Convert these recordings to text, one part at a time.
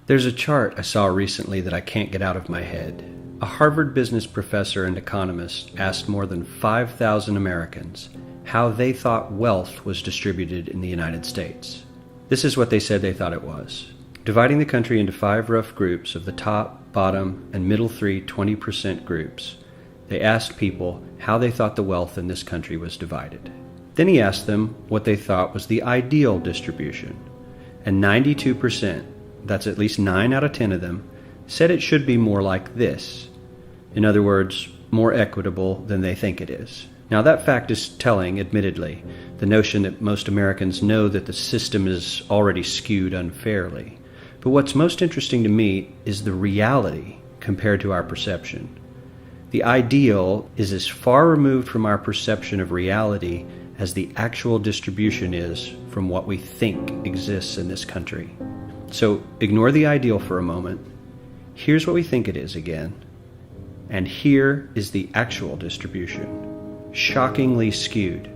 There's a chart I saw recently that I can't get out of my head. A Harvard business professor and economist asked more than 5,000 Americans how they thought wealth was distributed in the United States. This is what they said they thought it was. Dividing the country into 5 rough groups of the top, bottom, and middle 20% groups, they asked people how they thought the wealth in this country was divided. Then he asked them what they thought was the ideal distribution. And 92%, that's at least 9 out of 10 of them, said it should be more like this. In other words, more equitable than they think it is. Now that fact is telling, admittedly, the notion that most Americans know that the system is already skewed unfairly. But what's most interesting to me is the reality compared to our perception. The ideal is as far removed from our perception of reality as the actual distribution is from what we think exists in this country. So ignore the ideal for a moment. Here's what we think it is again. And here is the actual distribution. Shockingly skewed.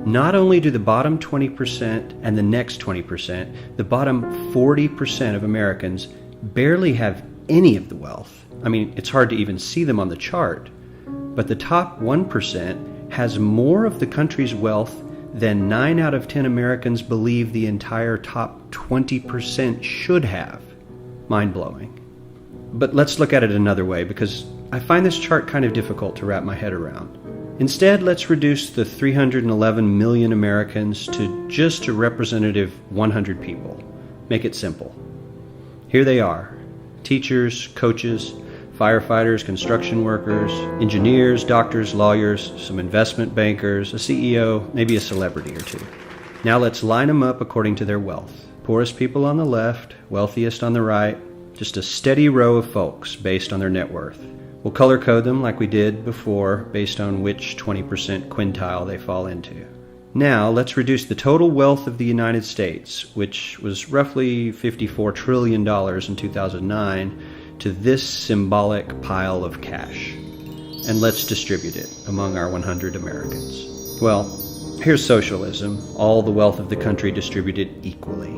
Not only do the bottom 20% and the next 20%, the bottom 40% of Americans barely have any of the wealth. I mean, it's hard to even see them on the chart. But the top 1% has more of the country's wealth than 9 out of 10 Americans believe the entire top 20% should have. Mind-blowing. But let's look at it another way, because I find this chart kind of difficult to wrap my head around. Instead, let's reduce the 311 million Americans to just a representative 100 people. Make it simple. Here they are: teachers, coaches, firefighters, construction workers, engineers, doctors, lawyers, some investment bankers, a CEO, maybe a celebrity or two. Now let's line them up according to their wealth. Poorest people on the left, wealthiest on the right, just a steady row of folks based on their net worth. We'll color code them like we did before based on which 20% quintile they fall into. Now let's reduce the total wealth of the United States, which was roughly $54 trillion in 2009, to this symbolic pile of cash. And let's distribute it among our 100 Americans. Well, here's socialism, all the wealth of the country distributed equally.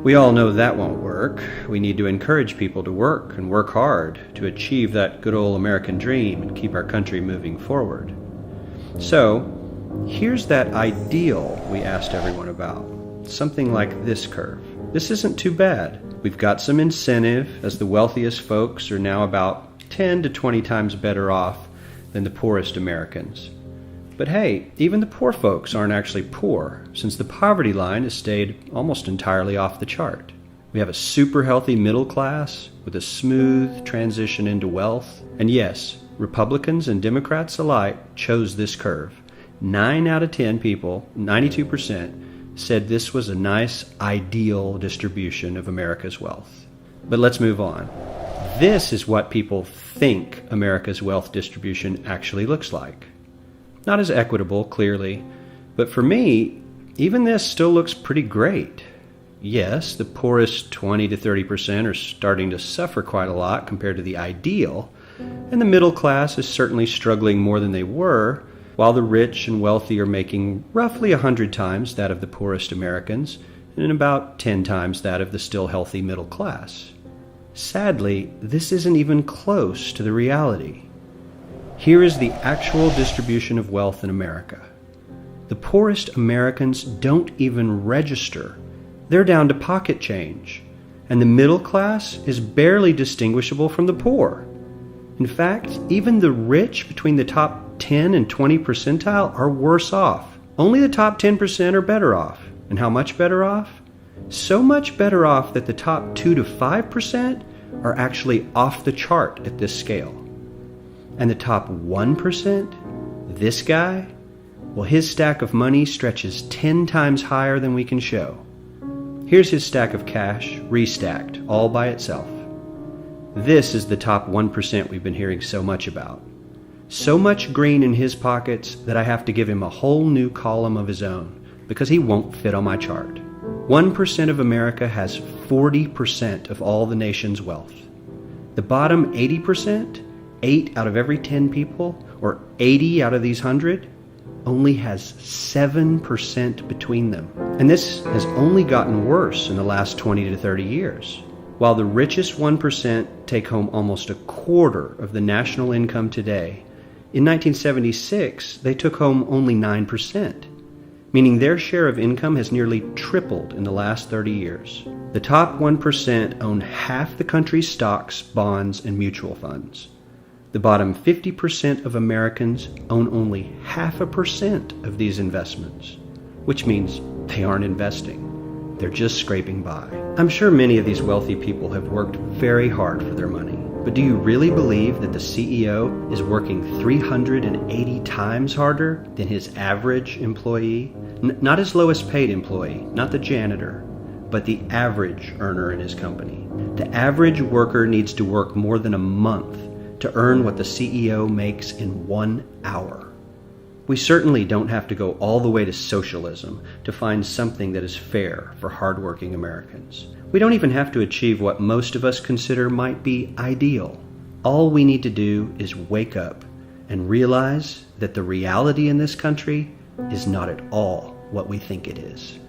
We all know that won't work. We need to encourage people to work and work hard to achieve that good old American dream and keep our country moving forward. So, here's that ideal we asked everyone about. Something like this curve. This isn't too bad. We've got some incentive, as the wealthiest folks are now about 10 to 20 times better off than the poorest Americans. But hey, even the poor folks aren't actually poor, since the poverty line has stayed almost entirely off the chart. We have a super healthy middle class with a smooth transition into wealth. And yes, Republicans and Democrats alike chose this curve. 9 out of 10 people, 92%, said this was a nice, ideal distribution of America's wealth. But let's move on. This is what people think America's wealth distribution actually looks like. Not as equitable, clearly, but for me, even this still looks pretty great. Yes, the poorest 20 to 30% are starting to suffer quite a lot compared to the ideal, and the middle class is certainly struggling more than they were, while the rich and wealthy are making roughly 100 times that of the poorest Americans, and about 10 times that of the still healthy middle class. Sadly, this isn't even close to the reality. Here is the actual distribution of wealth in America. The poorest Americans don't even register. They're down to pocket change. And the middle class is barely distinguishable from the poor. In fact, even the rich between the top 10 and 20 percentile are worse off. Only the top 10% are better off. And how much better off? So much better off that the top 2 to 5% are actually off the chart at this scale. And the top 1%, this guy, well, his stack of money stretches 10 times higher than we can show. Here's his stack of cash, restacked, all by itself. This is the top 1% we've been hearing so much about. So much green in his pockets that I have to give him a whole new column of his own, because he won't fit on my chart. 1% of America has 40% of all the nation's wealth. The bottom 80%, 8 out of every 10 people, or 80 out of these 100, only has 7% between them. And this has only gotten worse in the last 20 to 30 years. While the richest 1% take home almost a quarter of the national income today, in 1976 they took home only 9%, meaning their share of income has nearly tripled in the last 30 years. The top 1% own half the country's stocks, bonds, and mutual funds. The bottom 50% of Americans own only 0.5% of these investments, which means they aren't investing. They're just scraping by. I'm sure many of these wealthy people have worked very hard for their money, but do you really believe that the CEO is working 380 times harder than his average employee? Not his lowest paid employee, not the janitor, but the average earner in his company. The average worker needs to work more than a month to earn what the CEO makes in 1 hour. We certainly don't have to go all the way to socialism to find something that is fair for hardworking Americans. We don't even have to achieve what most of us consider might be ideal. All we need to do is wake up and realize that the reality in this country is not at all what we think it is.